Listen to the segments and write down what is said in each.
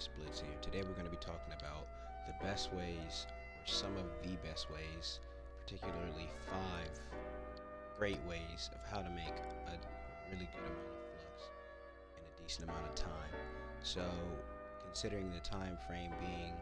Splits here. Today we're going to be talking about the best ways, or some of the best ways, particularly 5 great ways of how to make a really good amount of flux in a decent amount of time. So, considering the time frame being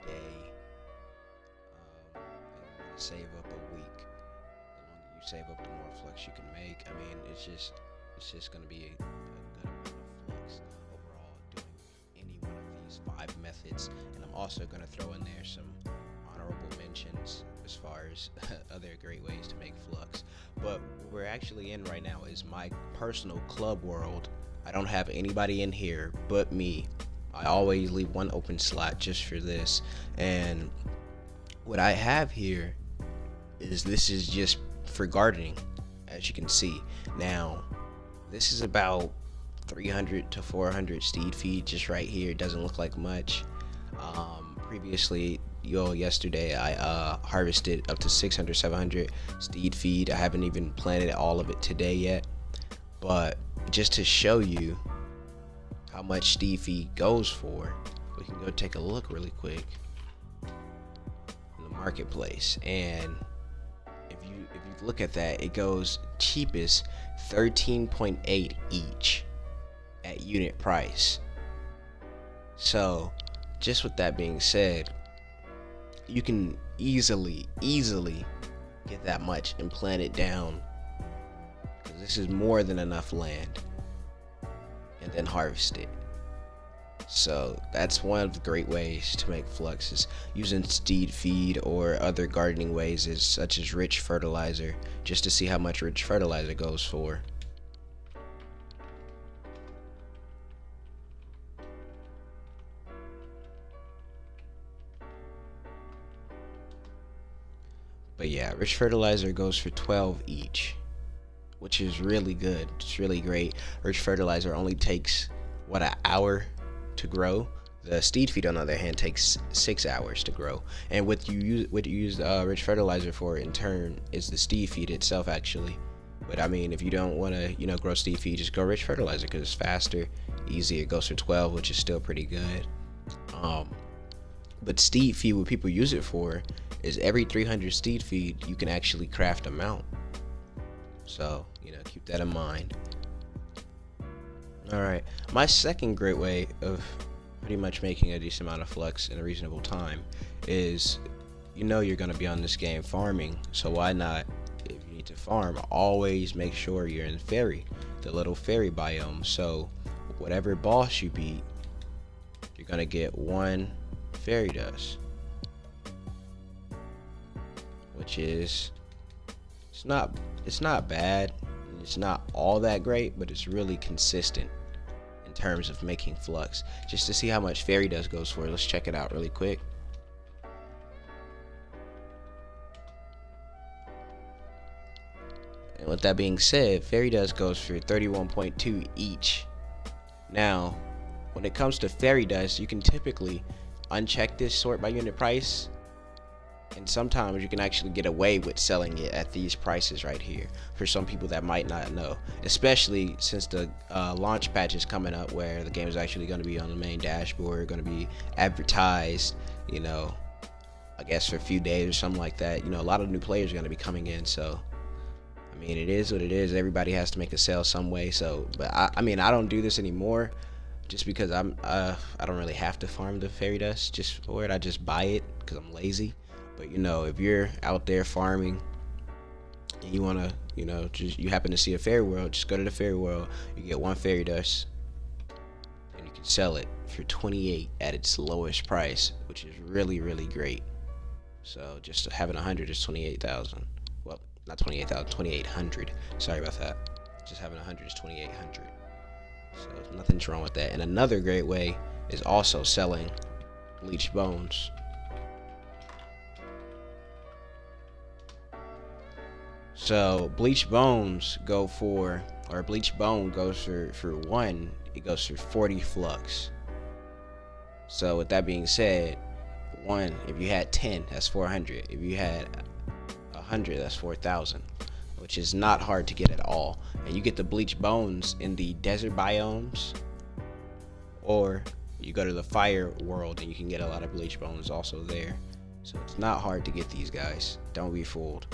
a day, and you want to save up a week, the longer you save up, the more flux you can make. I mean, it's just going to be a good amount of flux overall doing any one of these 5 methods. And I'm also going to throw in there some honorable mentions as far as other great ways to make flux. But what we're actually in right now is my personal club world. I don't have anybody in here but me. I always leave one open slot just for this. And what I have here is, this is just for gardening, as you can see. Now, this is about 300 to 400 steed feet just right here. It doesn't look like much. Previously, yesterday I harvested up to 600, 700 steed feed. I haven't even planted all of it today yet, but just to show you how much steed feed goes for, we can go take a look really quick in the marketplace. And if you look at that, it goes cheapest 13.8 each at unit price. So just with that being said, you can easily get that much and plant it down, because this is more than enough land, and then harvest it. So that's one of the great ways to make flux, is using steed feed or other gardening ways, such as rich fertilizer, just to see how much rich fertilizer goes for. But yeah, rich fertilizer goes for 12 each, which is really good. It's really great. Rich fertilizer only takes an hour to grow. The steed feed, on the other hand, takes 6 hours to grow. And what you use rich fertilizer for, in turn, is the steed feed itself, actually. But I mean, if you don't want to, grow steed feed, just go rich fertilizer, because it's faster, easier. It goes for 12, which is still pretty good. But steed feed, what people use it for, is every 300 steed feed, you can actually craft a mount. So, keep that in mind. Alright, my second great way of pretty much making a decent amount of flux in a reasonable time is, you're going to be on this game farming, so why not, if you need to farm, always make sure you're in the little fairy biome. So whatever boss you beat, you're going to get 1 fairy dust, which is, it's not bad, it's not all that great, but it's really consistent in terms of making flux. Just to see how much fairy dust goes for, let's check it out really quick. And with that being said, fairy dust goes for 31.2 each. Now, when it comes to fairy dust, you can typically uncheck this sort by unit price, and sometimes you can actually get away with selling it at these prices right here, for some people that might not know, especially since the launch patch is coming up, where the game is actually going to be on the main dashboard, going to be advertised, I guess for a few days or something like that. A lot of new players are going to be coming in, so I mean, it is what it is. Everybody has to make a sale some way. So, but I mean, I don't do this anymore, just because I don't really have to farm the fairy dust just for it. I just buy it because I'm lazy. But if you're out there farming and you want to, you happen to see a fairy world, just go to the fairy world. You get 1 fairy dust, and you can sell it for 28 at its lowest price, which is really great. So just having 100 is 28,000. Well, not 28,000, 2,800. Sorry about that. Just having 100 is 2,800. So nothing's wrong with that. And another great way is also selling bleached bones. So bleached bones go for, or bleached bone goes for 1, it goes for 40 flux. So with that being said, 1, if you had 10, that's 400. If you had 100, that's 4,000, which is not hard to get at all. And you get the bleached bones in the desert biomes, or You go to the fire world and you can get a lot of bleach bones also there. So it's not hard to get these guys. Don't be fooled.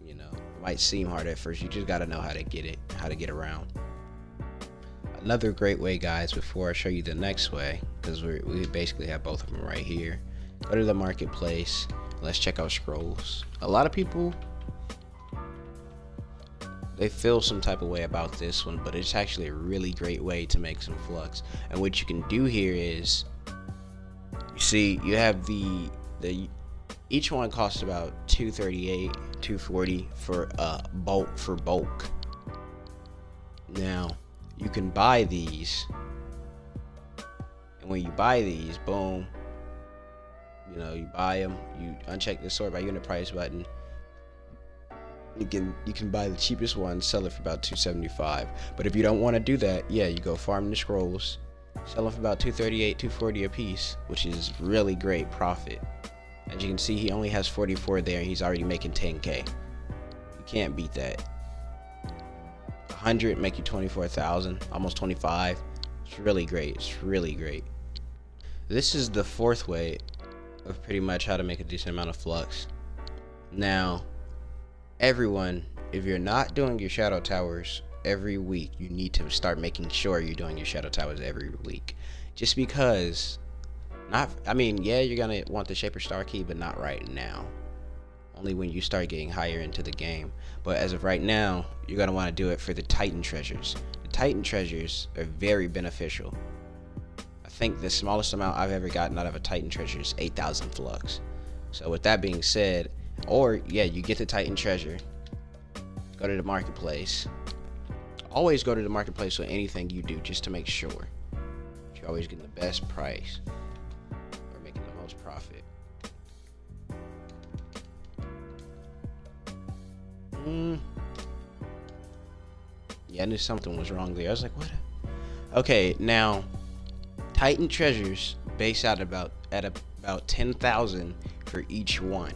You know, it might seem hard at first. You just got to know how to get it, how to get around. Another great way, guys, before I show you the next way, because we basically have both of them right here. Go to the marketplace. Let's check out scrolls. A lot of people, they feel some type of way about this one, but it's actually a really great way to make some flux. And what you can do here is, you see, you have the each one costs about $238, $240 for bulk. Now you can buy these, and when you buy these, boom, you know, you buy them, you uncheck the sort by unit price button. You can buy the cheapest one, sell it for about $275. But if you don't want to do that, yeah, you go farm the scrolls, sell them for about $238, $240 a piece, which is really great profit. As you can see, he only has 44 there, and he's already making 10K. You can't beat that. 100 make you 24,000, almost 25. It's really great. It's really great. This is the fourth way of pretty much how to make a decent amount of flux. Now, everyone, if you're not doing your shadow towers every week, you need to start making sure you're doing your shadow towers every week. Just because, I mean, yeah, you're gonna want the Shaper Star Key, but not right now. Only when you start getting higher into the game. But as of right now, you're gonna want to do it for the Titan treasures. The Titan treasures are very beneficial. I think the smallest amount I've ever gotten out of a Titan treasure is 8,000 flux. So with that being said, or yeah, you get the Titan treasure, go to the marketplace. Always go to the marketplace with anything you do, just to make sure you're always getting the best price or making the most profit. Yeah, I knew something was wrong there. I was like, what? Okay, now Titan treasures base out at about 10,000 for each one,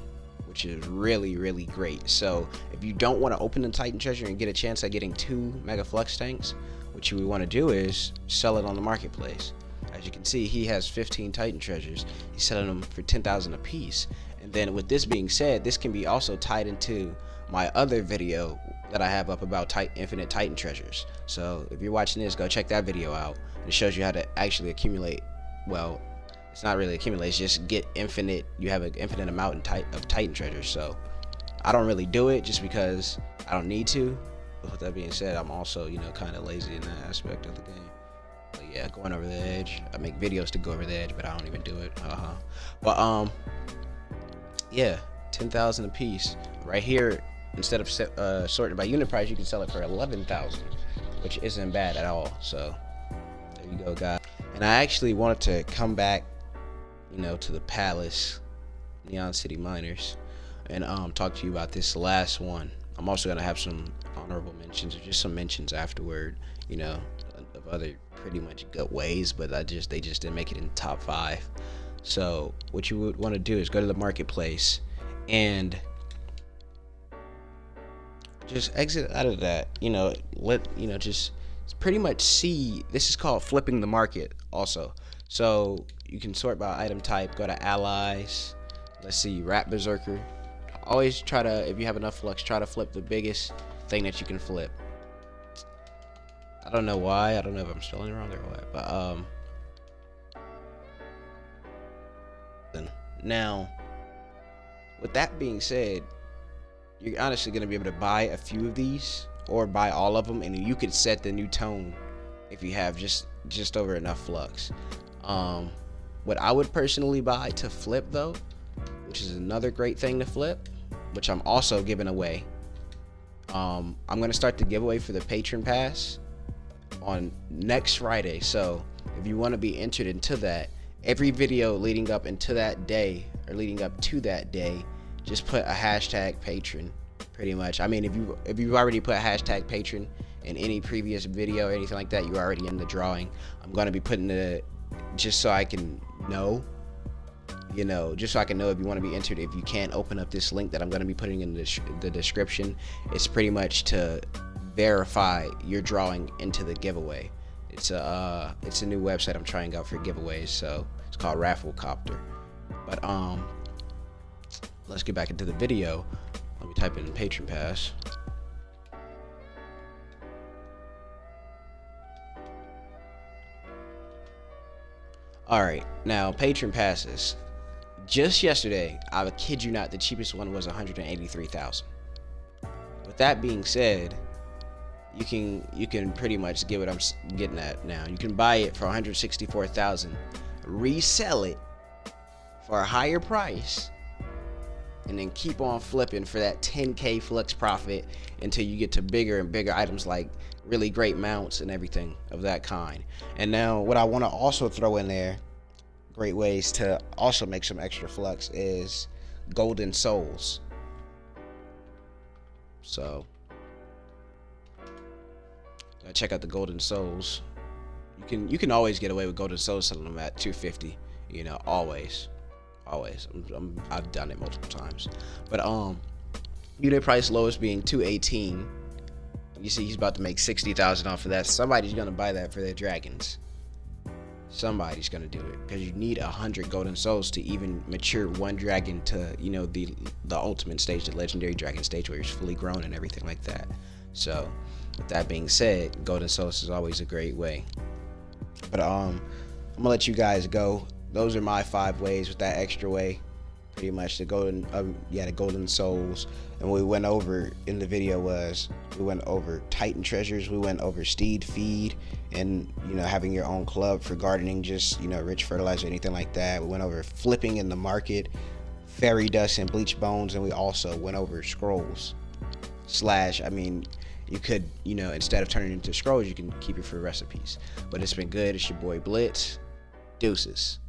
which is really great. So if you don't want to open the Titan treasure and get a chance at getting 2 mega flux tanks, what you would want to do is sell it on the marketplace. As you can see, he has 15 Titan treasures. He's selling them for 10,000 a piece. And then with this being said, this can be also tied into my other video that I have up about infinite Titan treasures. So if you're watching this, go check that video out. It shows you how to actually accumulate, well, it's not really accumulate, it's just get infinite. You have an infinite amount of Titan treasures. So I don't really do it just because I don't need to. But with that being said, I'm also, you know, kind of lazy in that aspect of the game. But yeah, going over the edge. I make videos to go over the edge, but I don't even do it. But yeah, 10,000 a piece. Right here, instead of sorting by unit price, you can sell it for 11,000, which isn't bad at all. So there you go, guys. And I actually wanted to come back, you know, to the Palace, Neon City Miners, and talk to you about this last one. I'm also gonna have some honorable mentions, or just some mentions afterward, you know, of other pretty much good ways, but they just didn't make it in the top 5. So what you would want to do is go to the marketplace and just exit out of that, you know, just pretty much see. This is called flipping the market also. So you can sort by item type, go to allies, let's see, Rat Berserker. Always try to, if you have enough flux, try to flip the biggest thing that you can flip. I don't know why, I don't know if I'm spelling it wrong or what, but now with that being said, you're honestly going to be able to buy a few of these or buy all of them, and you could set the new tone if you have just over enough flux. What I would personally buy to flip though, which is another great thing to flip, which I'm also giving away, I'm going to start the giveaway for the patron pass on next Friday. So if you want to be entered into that, every video leading up into that day or leading up to that day, just put a hashtag patron. Pretty much, I mean, if you've already put a hashtag patron in any previous video or anything like that, you're already in the drawing. I'm going to be putting it just so I can know, you know, just so I can know if you want to be entered. If you can't open up this link that I'm going to be putting in the description, it's pretty much to verify your drawing into the giveaway. It's a new website I'm trying out for giveaways, so it's called Rafflecopter. But let's get back into the video. Let me type in Patron Pass. Alright, now Patron Passes. Just yesterday, I kid you not, the cheapest one was 183,000. With that being said, you can pretty much get what I'm getting at now. You can buy it for 164,000, resell it for a higher price, and then keep on flipping for that 10K Flux profit until you get to bigger and bigger items like really great mounts and everything of that kind. And now what I want to also throw in there, great ways to also make some extra Flux, is golden souls. So check out the golden souls. You can always get away with golden souls selling them at 250. You know, always. I've done it multiple times. But unit price lowest being 218. You see, he's about to make 60,000 off of that. Somebody's gonna buy that for their dragons. Somebody's gonna do it, because you need 100 golden souls to even mature one dragon to, you know, the ultimate stage, the legendary dragon stage, where it's fully grown and everything like that. So with that being said, golden souls is always a great way. But I'm gonna let you guys go. Those are my 5 ways with that extra way. Pretty much the golden souls. And what we went over in the video was, we went over Titan treasures, we went over steed feed, and, you know, having your own club for gardening, just, you know, rich fertilizer, anything like that. We went over flipping in the market, fairy dust and bleach bones, and we also went over scrolls. I mean, you could, you know, instead of turning it into scrolls, you can keep it for recipes. But it's been good. It's your boy Blitz. Deuces.